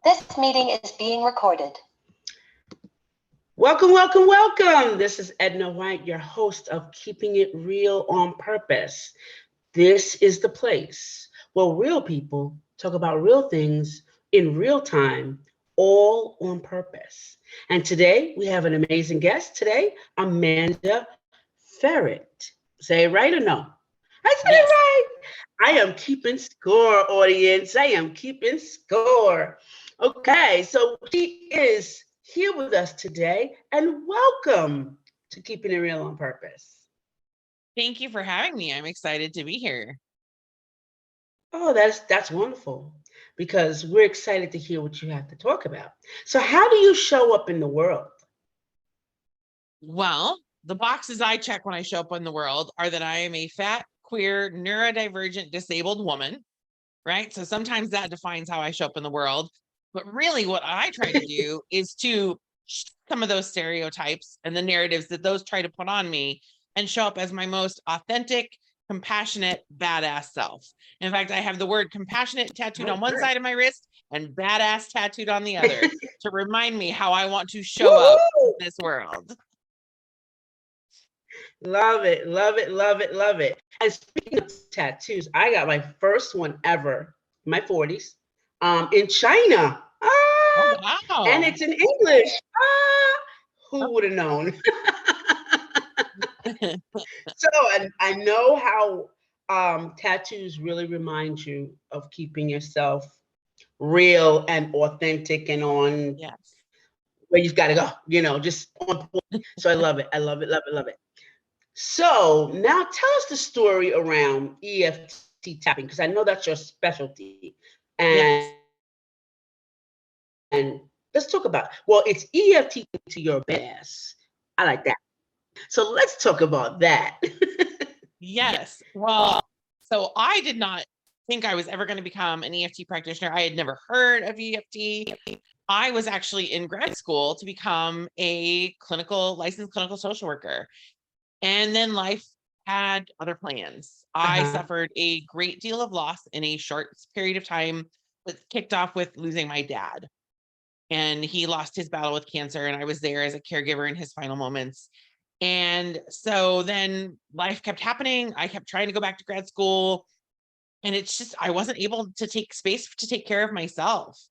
This meeting is being recorded. Welcome, welcome, welcome. This is Edna White, your host of Keeping It Real on Purpose. This is the place where real people talk about real things in real time, all on purpose. And today we have an amazing guest. Today, Amanda Ferrat. Say it right or no? I said Yes. it right. I am keeping score, audience. I am keeping score. Okay, so she is here with us today, and welcome to Keeping It Real on Purpose. Thank you for having me. I'm excited to be here. Oh, that's wonderful because we're excited to hear what you have to talk about. So, how do you show up in the world? Well, the boxes I check when I show up in the world are that I am a fat, queer, neurodivergent, disabled woman, right? So sometimes that defines how I show up in the world. But really, what I try to do is to some of those stereotypes and the narratives that those try to put on me and show up as my most authentic, compassionate, badass self. In fact, I have the word compassionate tattooed on one side of my wrist and badass tattooed on the other to remind me how I want to show up in this world. Love it, love it, love it, love it. And speaking of tattoos, I got my first one ever in my 40s in China. Oh, And wow. it's in English. Who would have known? So I know how tattoos really remind you of keeping yourself real and authentic and on Yes. where you've got to go, just on point. So I love it. I love it, love it, love it. So now tell us the story around EFT tapping, because I know that's your specialty. Yes. And let's talk about, well, it's EFT to your best. I like that. So let's talk about that. Yes. Well, so I did not think I was ever going to become an EFT practitioner. I had never heard of EFT. I was actually in grad school to become a licensed clinical social worker. And then life had other plans. I suffered a great deal of loss in a short period of time, but kicked off with losing my dad. And he lost his battle with cancer, and I was there as a caregiver in his final moments. And so then life kept happening. I kept trying to go back to grad school, and it's just, I wasn't able to take space to take care of myself.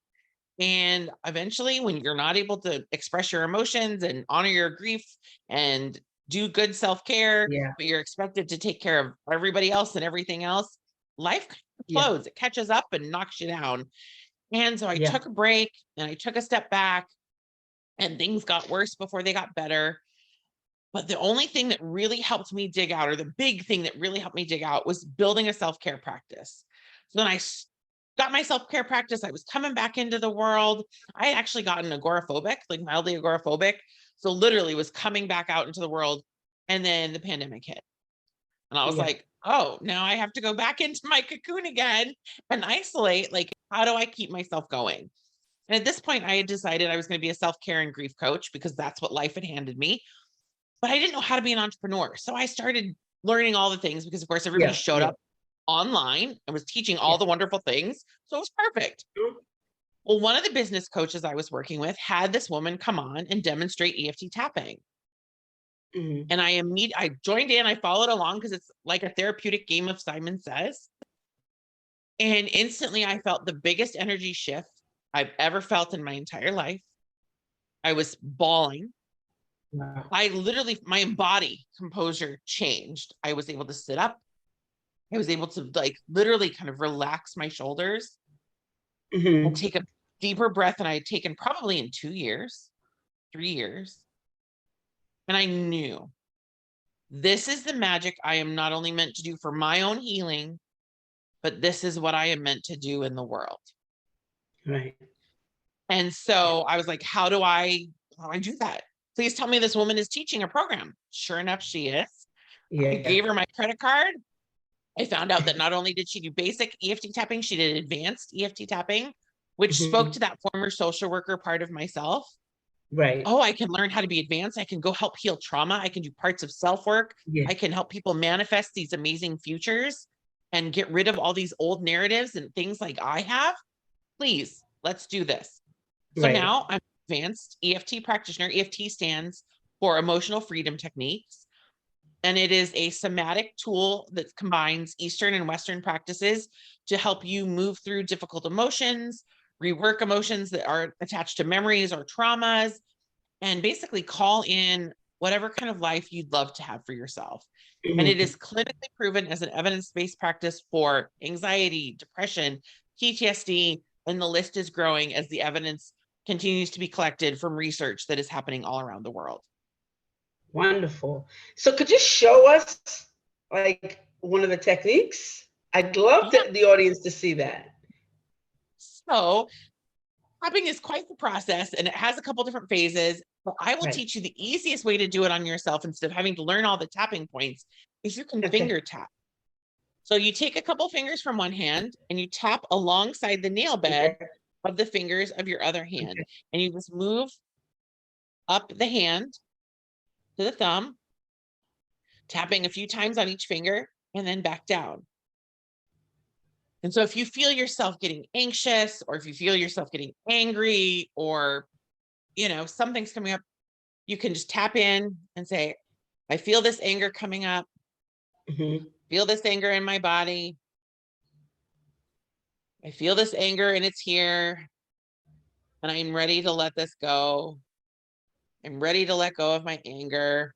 And eventually, when you're not able to express your emotions and honor your grief and do good self-care, but you're expected to take care of everybody else and everything else, life explodes. It catches up and knocks you down. And so I took a break and I took a step back, and things got worse before they got better. But the only thing that really helped me dig out, or the big thing that really helped me dig out, was building a self-care practice. So then I got my self-care practice. I was coming back into the world. I had actually gotten agoraphobic, like mildly agoraphobic. So literally was coming back out into the world. And then the pandemic hit. And I was like, oh, now I have to go back into my cocoon again and isolate. Like, how do I keep myself going? And at this point, I had decided I was going to be a self-care and grief coach because that's what life had handed me. But I didn't know how to be an entrepreneur. So I started learning all the things because, of course, everybody showed up online and was teaching all the wonderful things. So it was perfect. Well, one of the business coaches I was working with had this woman come on and demonstrate EFT tapping. And I joined in, I followed along because it's like a therapeutic game of Simon Says. And instantly I felt the biggest energy shift I've ever felt in my entire life. I was bawling. Wow. My body composure changed. I was able to sit up. I was able to literally kind of relax my shoulders and take a deeper breath than I had taken probably in 2 years, 3 years. And I knew this is the magic I am not only meant to do for my own healing, but this is what I am meant to do in the world. Right. And so I was like, how do I do that? Please tell me this woman is teaching a program. Sure enough, she is. I gave her my credit card. I found out that not only did she do basic EFT tapping, she did advanced EFT tapping, which spoke to that former social worker part of myself. Right. Oh, I can learn how to be advanced. I can go help heal trauma. I can do parts of self-work. I can help people manifest these amazing futures and get rid of all these old narratives and things like I have. Please, let's do this. So Right. now I'm advanced EFT practitioner. EFT stands for Emotional Freedom Techniques. And it is a somatic tool that combines Eastern and Western practices to help you move through difficult emotions, rework emotions that are attached to memories or traumas, and basically call in whatever kind of life you'd love to have for yourself. And it Mhm. is clinically proven as an evidence-based practice for anxiety, depression, PTSD, and the list is growing as the evidence continues to be collected from research that is happening all around the world. Wonderful. So could you show us like one of the techniques? I'd love Yeah. the audience to see that. So tapping is quite the process and it has a couple different phases, but I will Right. teach you the easiest way to do it on yourself instead of having to learn all the tapping points is you can Okay. finger tap. So you take a couple fingers from one hand and you tap alongside the nail bed Okay. of the fingers of your other hand. Okay. And you just move up the hand to the thumb, tapping a few times on each finger and then back down. And so if you feel yourself getting anxious or if you feel yourself getting angry or, something's coming up, you can just tap in and say, I feel this anger coming up, Mhm. feel this anger in my body. I feel this anger and it's here and I'm ready to let this go. I'm ready to let go of my anger.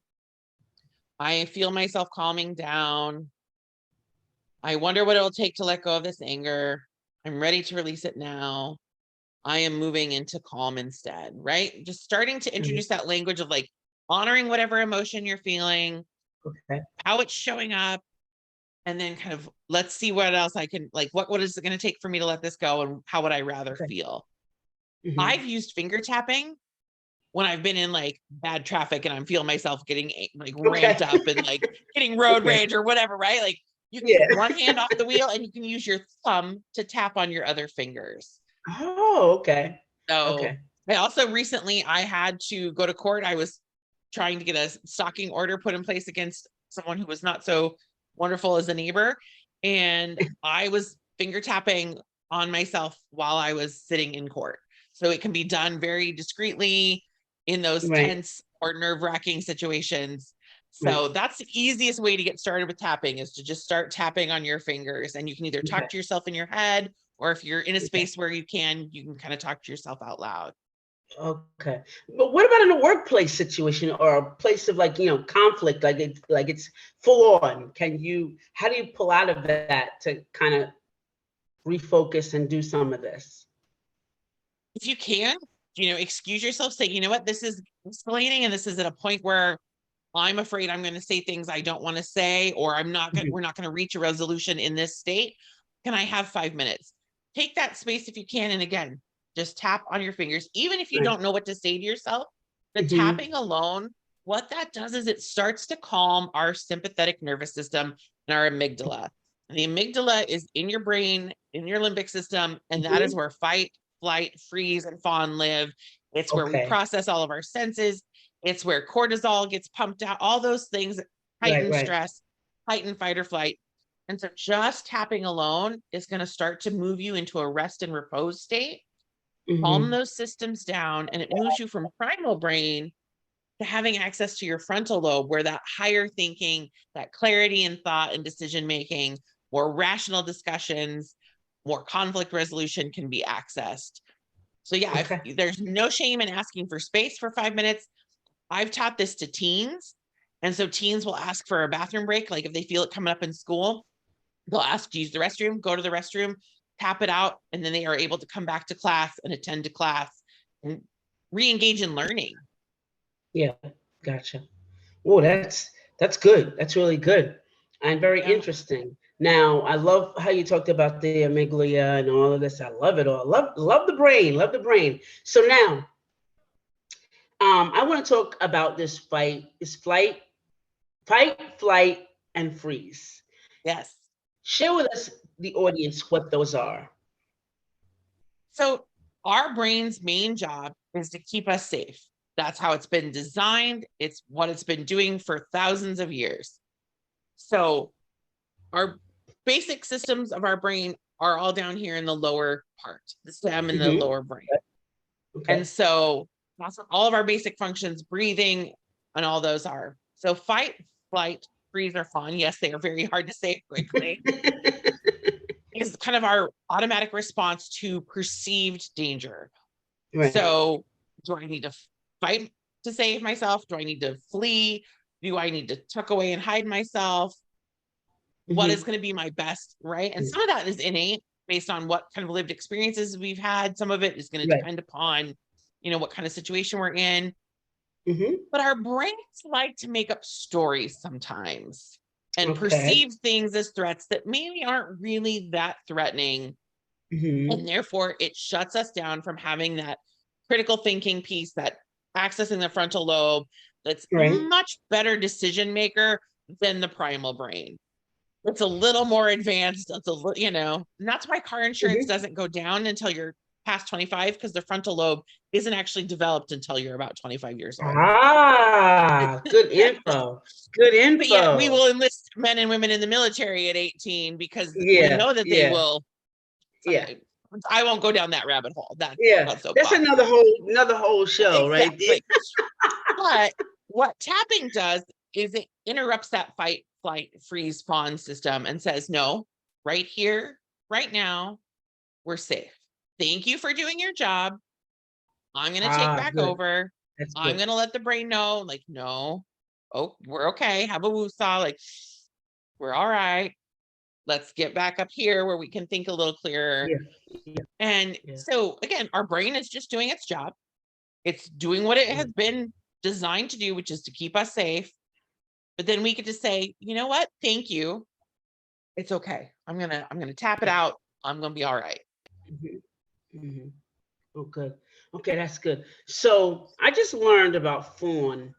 I feel myself calming down. I wonder what it'll take to let go of this anger. I'm ready to release it now. I am moving into calm instead, right? Just starting to Mhm. introduce that language of like honoring whatever emotion you're feeling, Okay. how it's showing up, and then kind of let's see what else I can like what is it going to take for me to let this go and how would I rather Okay. feel? Mhm. I've used finger tapping when I've been in like bad traffic and I'm feeling myself getting like ramped Okay. up and like getting road Okay. rage or whatever, right? Like you can Yeah. take one hand off the wheel and you can use your thumb to tap on your other fingers. Oh, okay. So Okay. I also recently I had to go to court. I was trying to get a stalking order put in place against someone who was not so wonderful as a neighbor. And I was finger tapping on myself while I was sitting in court. So it can be done very discreetly in those Right. tense or nerve-wracking situations. Right. So that's the easiest way to get started with tapping is to just start tapping on your fingers. And you can either talk Okay. to yourself in your head, or if you're in a Okay. space where you can kind of talk to yourself out loud. Okay. But what about in a workplace situation or a place of conflict, like it's full on? How do you pull out of that to kind of refocus and do some of this? If you can, excuse yourself, say, you know what, this is escalating and this is at a point where I'm afraid I'm going to say things I don't want to say, or Mhm. we're not going to reach a resolution in this state. Can I have 5 minutes? Take that space if you can. And again, just tap on your fingers. Even if you Right. don't know what to say to yourself, the Mhm. tapping alone, what that does is it starts to calm our sympathetic nervous system and our amygdala. And the amygdala is in your brain, in your limbic system, and that is Mhm. where fight, flight, freeze, and fawn live. It's where we Okay. process all of our senses. It's where cortisol gets pumped out, all those things Right, heighten right. stress, heighten fight or flight. And so just tapping alone is going to start to move you into a rest and repose state, calm Mhm. those systems down, and it moves you from primal brain to having access to your frontal lobe, where that higher thinking, that clarity in thought and decision making, more rational discussions, more conflict resolution can be accessed. So yeah, Okay. if there's no shame in asking for space for 5 minutes. I've taught this to teens. And so teens will ask for a bathroom break. Like if they feel it coming up in school, they'll ask to use the restroom, go to the restroom, tap it out, and then they are able to come back to class and attend to class and re-engage in learning. Yeah. Gotcha. Oh, that's good. That's really good and very Yeah. interesting. Now, I love how you talked about the amygdala and all of this. I love it all. Love the brain. Love the brain. So now, I want to talk about this fight, flight, and freeze. Yes. Share with us, the audience, what those are. So our brain's main job is to keep us safe. That's how it's been designed. It's what it's been doing for thousands of years. So our basic systems of our brain are all down here in the lower part, the stem and the Hmm. lower brain. Okay. And so that's what all of our basic functions, breathing, and all those are. So fight, flight, freeze, or fawn. Yes, they are very hard to say quickly. Is kind of our automatic response to perceived danger. Right. So do I need to fight to save myself? Do I need to flee? Do I need to tuck away and hide myself? What is going to be my best, right? And some of that is innate based on what kind of lived experiences we've had. Some of it is going to depend upon, what kind of situation we're in. But our brains like to make up stories sometimes and perceive things as threats that maybe aren't really that threatening. And therefore, it shuts us down from having that critical thinking piece, that accessing the frontal lobe, that's a much better decision maker than the primal brain. It's a little more advanced. It's and that's why car insurance doesn't go down until you're past 25, because the frontal lobe isn't actually developed until you're about 25 years old. Good info. Good info. But yet we will enlist men and women in the military at 18 because we know that they will. I won't go down that rabbit hole. That's another whole show, right? But what tapping does is it interrupts that fight, flight, freeze, fawn system and says, no, right here, right now, we're safe. Thank you for doing your job. I'm going to take back over. I'm going to let the brain know, like, no, we're okay. Have a woosah, like, we're all right. Let's get back up here where we can think a little clearer. And so again, our brain is just doing its job. It's doing what it has been designed to do, which is to keep us safe. But then we get to say, you know what? Thank you. It's okay. I'm gonna tap it out. I'm gonna be all right. Okay, that's good. So I just learned about fawn,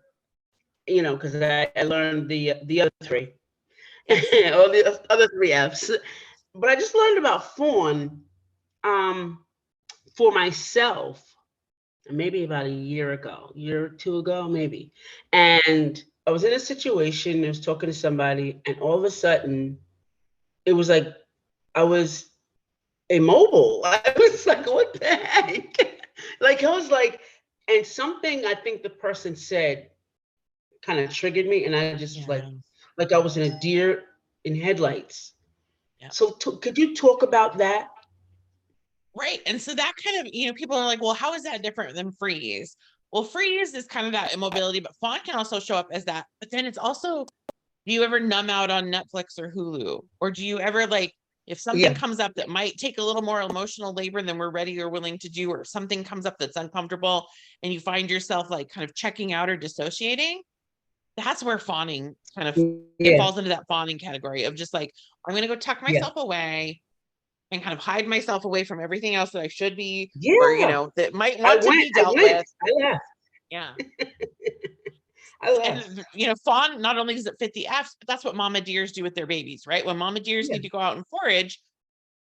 because I learned the other three, or the other three F's. But I just learned about fawn for myself, maybe about a year or two ago, maybe. And I was in a situation, I was talking to somebody, and all of a sudden, it was like I was immobile. I was like, what the heck? Like, I was like, and something I think the person said kind of triggered me, and I just like I was in a deer in headlights. So could you talk about that? Right. And so that kind of, people are like, well, how is that different than freeze? Well, freeze is kind of that immobility, but fawn can also show up as that. But then it's also, do you ever numb out on Netflix or Hulu? Or do you ever, like, if something comes up that might take a little more emotional labor than we're ready or willing to do, or something comes up that's uncomfortable and you find yourself like kind of checking out or dissociating, that's where fawning kind of it falls into that fawning category of just like, I'm going to go tuck myself away and kind of hide myself away from everything else that I should be, or, that might want to be dealt with. Yeah. And, fawn, not only does it fit the F's, but that's what mama deers do with their babies, right? When mama deers need to go out and forage,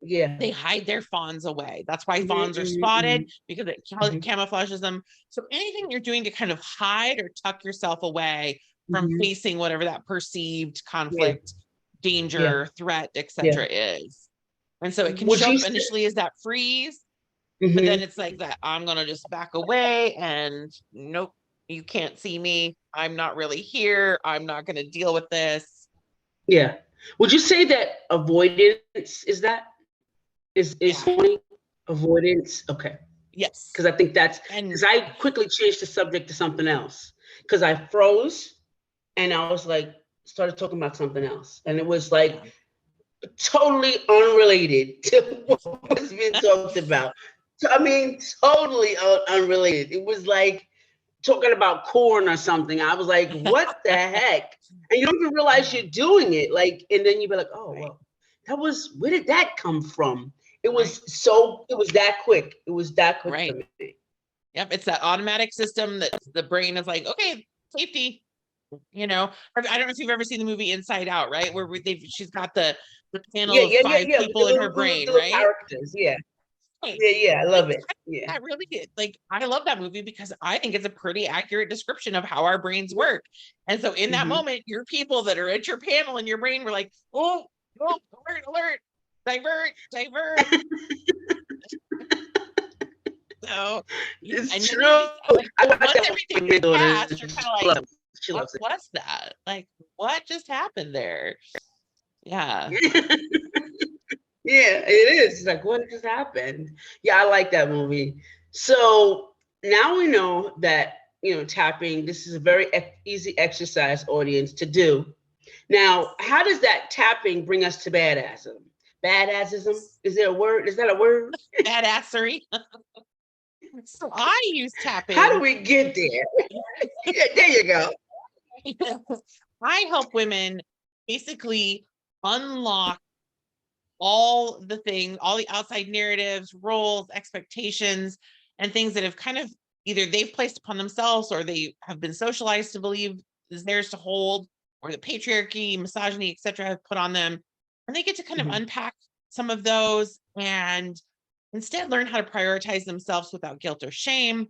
they hide their fawns away. That's why fawns are spotted, because it camouflages them. So anything you're doing to kind of hide or tuck yourself away from facing whatever that perceived conflict, danger, threat, etc. is. And so it can show up initially as that freeze, but then it's like that, I'm going to just back away and nope, you can't see me. I'm not really here. I'm not going to deal with this. Yeah. Would you say that avoidance is funny? Avoidance? Okay. Yes. Because I think because I quickly changed the subject to something else, because I froze and I was like, started talking about something else. And it was like totally unrelated to what was being talked about. I mean, totally unrelated. It was like talking about corn or something. I was like, what the heck? And you don't even realize you're doing it. Like, and then you'd be like, oh, well, where did that come from? It was that quick. It was that quick for me. Yep. It's that automatic system that the brain is like, okay, safety. I don't know if you've ever seen the movie Inside Out, right? Where she's got the panel of five people in her brain, right? Characters, I love it. Yeah, that really, like, I love that movie because I think it's a pretty accurate description of how our brains work. And so in that moment, your people that are at your panel in your brain were like, oh, alert, divert. know, It's and then true. you just like I watch once that everything with my daughter. passed, you're kind of like, She what loves it. was that? Like, what just happened there? Yeah. Yeah, it is. It's like, what just happened? Yeah, I like that movie. So now we know that, tapping, this is a very easy exercise, audience, to do. Now, how does that tapping bring us to badassism? Badassism? Is there a word? Is that a word? Badassery. So I use How do tapping. we get there? Yeah, there you go. I help women basically unlock all the things, all the outside narratives, roles, expectations, and things that have kind of either they've placed upon themselves or they have been socialized to believe is theirs to hold, or the patriarchy, misogyny, etc., have put on them. And they get to kind of unpack some of those and instead learn how to prioritize themselves without guilt or shame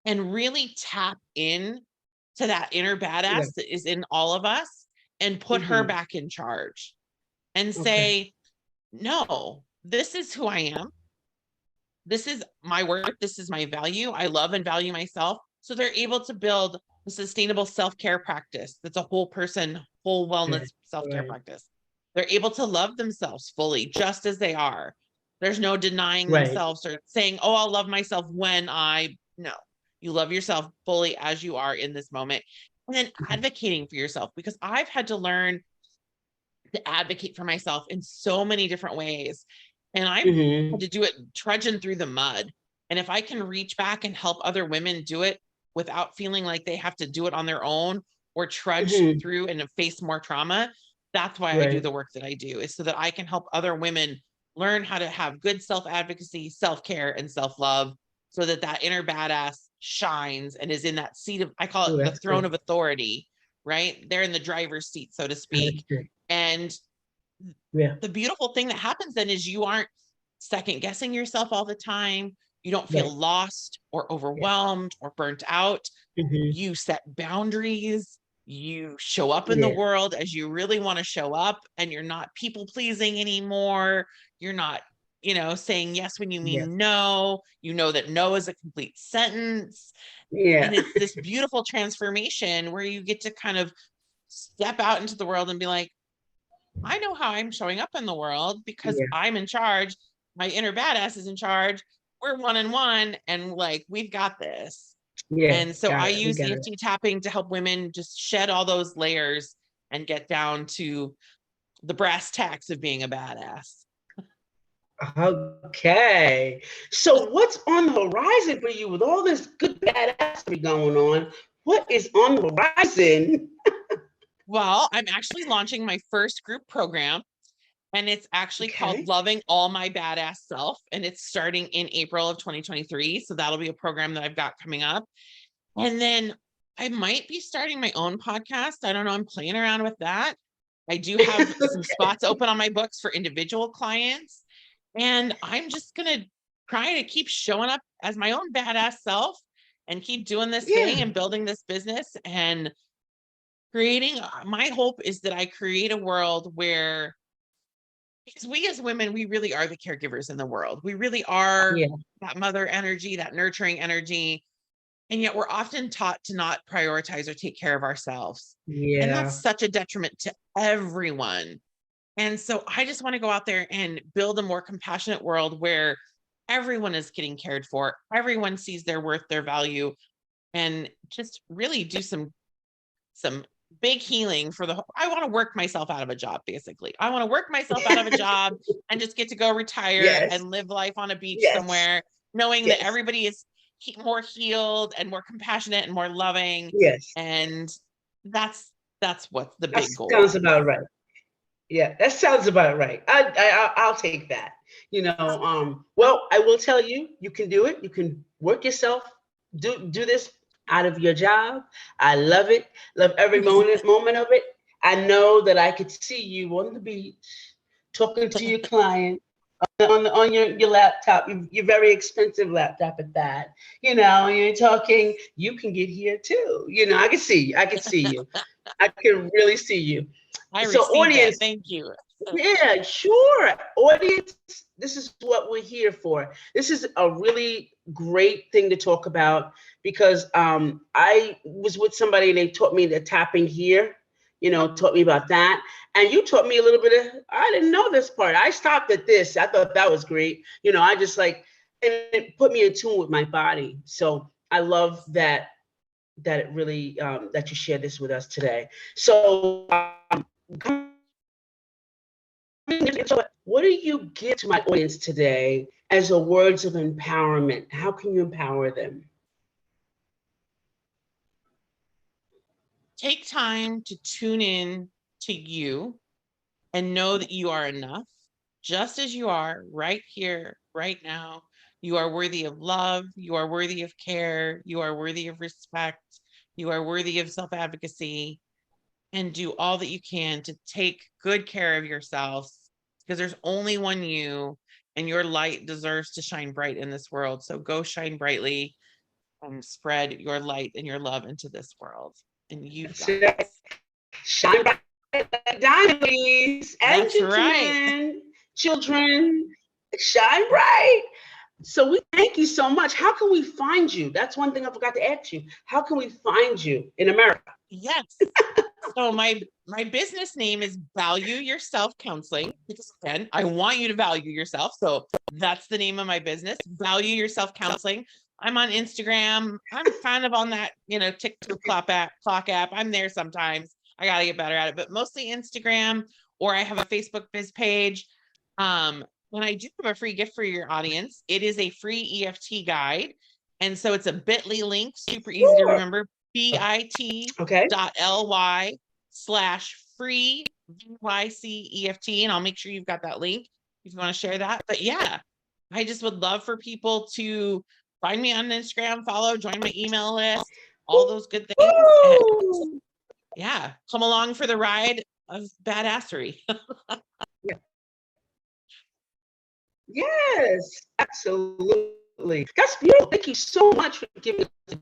and really tap in to that inner badass that is in all of us and put her back in charge and say, no, this is who I am. This is my worth. This is my value. I love and value myself. So they're able to build a sustainable self-care practice that's a whole person, whole wellness self-care practice. They're able to love themselves fully, just as they are. There's no denying themselves or saying, oh, I'll love myself when no, you love yourself fully as you are in this moment. And then advocating for yourself, because I've had to learn to advocate for myself in so many different ways. And I've had to do it trudging through the mud. And if I can reach back and help other women do it without feeling like they have to do it on their own or trudge through and face more trauma, that's why I do the work that I do, is so that I can help other women learn how to have good self-advocacy, self-care, and self-love, so that that inner badass shines and is in that seat of, I call it the throne of authority, right? They're in the driver's seat, so to speak. And the beautiful thing that happens then is you aren't second guessing yourself all the time. You don't feel lost or overwhelmed or burnt out. You set boundaries. You show up in the world as you really want to show up, and you're not people pleasing anymore. You're not, saying yes when you mean no. You know that no is a complete sentence. And it's this beautiful transformation where you get to kind of step out into the world and be like, I know how I'm showing up in the world because I'm in charge. My inner badass is in charge. We're one and one, and like, we've got this. And so I use EFT tapping to help women just shed all those layers and get down to the brass tacks of being a badass. Okay. So what's on the horizon for you with all this good badassery going on? What is on the horizon? Well, I'm actually launching my first group program, and it's actually called Loving All My Badass Self. And it's starting in April of 2023. So that'll be a program that I've got coming up. And then I might be starting my own podcast. I don't know. I'm playing around with that. I do have some spots open on my books for individual clients. And I'm just going to try to keep showing up as my own badass self and keep doing this thing and building this business and creating. My hope is that I create a world where, because we as women, we really are the caregivers in the world. We really are that mother energy, that nurturing energy. And yet we're often taught to not prioritize or take care of ourselves. And that's such a detriment to everyone. And so I just want to go out there and build a more compassionate world where everyone is getting cared for. Everyone sees their worth, their value, and just really do some big healing for I want to work myself out of a job. Basically, I want to work myself out of a job and just get to go retire and live life on a beach somewhere, knowing that everybody is more healed and more compassionate and more loving. And that's what the big goal. Sounds about right. Yeah, that sounds about right. I'll take that. Well, I will tell you, you can do it. You can work yourself, do this out of your job. I love it. Love every moment of it. I know that I could see you on the beach talking to your client on your laptop, your very expensive laptop at that. You're talking, you can get here too. I can see you. I can see you. I can really see you. I So received audience, that. Thank you. Yeah, sure. Audience, this is what we're here for. This is a really great thing to talk about because I was with somebody and they taught me the tapping here, taught me about that. And you taught me a little bit of, I didn't know this part. I stopped at this. I thought that was great. I just like, and it put me in tune with my body. So I love that it really, that you share this with us today. So, what do you give to my audience today as a words of empowerment? How can you empower them? Take time to tune in to you and know that you are enough, just as you are right here, right now. You are worthy of love. You are worthy of care. You are worthy of respect. You are worthy of self-advocacy, and do all that you can to take good care of yourself, because there's only one you, and your light deserves to shine bright in this world. So go shine brightly and spread your light and your love into this world. And you've got this. Shine bright like diamonds, ladies and That's right. gentlemen, children, shine bright. So we thank you so much. How can we find you? That's one thing I forgot to ask you. How can we find you in America? Yes. So my business name is Value Yourself Counseling, because again, I want you to value yourself. So that's the name of my business, Value Yourself Counseling. I'm on Instagram. I'm kind of on that, TikTok clock app. I'm there sometimes. I got to get better at it, but mostly Instagram, or I have a Facebook biz page. When I do have a free gift for your audience, it is a free EFT guide. And so it's a bit.ly link, super easy to remember, bit.ly/free VYC-EFT. And I'll make sure you've got that link if you want to share that. But yeah, I just would love for people to find me on Instagram, follow, join my email list, all those good things. And yeah, come along for the ride of badassery. Yes, absolutely. That's beautiful. Thank you so much for giving us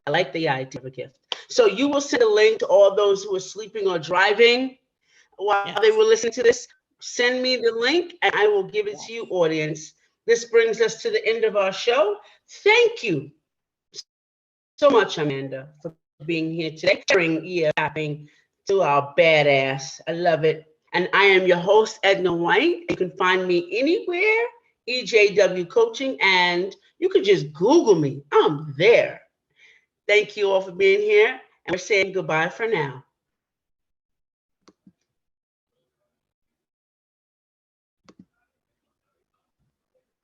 I like the idea of a gift. So you will send a link to all those who are sleeping or driving while they were listening to this. Send me the link and I will give it to you, audience. This brings us to the end of our show. Thank you so much, Amanda, for being here today, sharing ear tapping to our badass. I love it. And I am your host, Edna White. You can find me anywhere, EJW Coaching, and you can just Google me. I'm there. Thank you all for being here, and we're saying goodbye for now.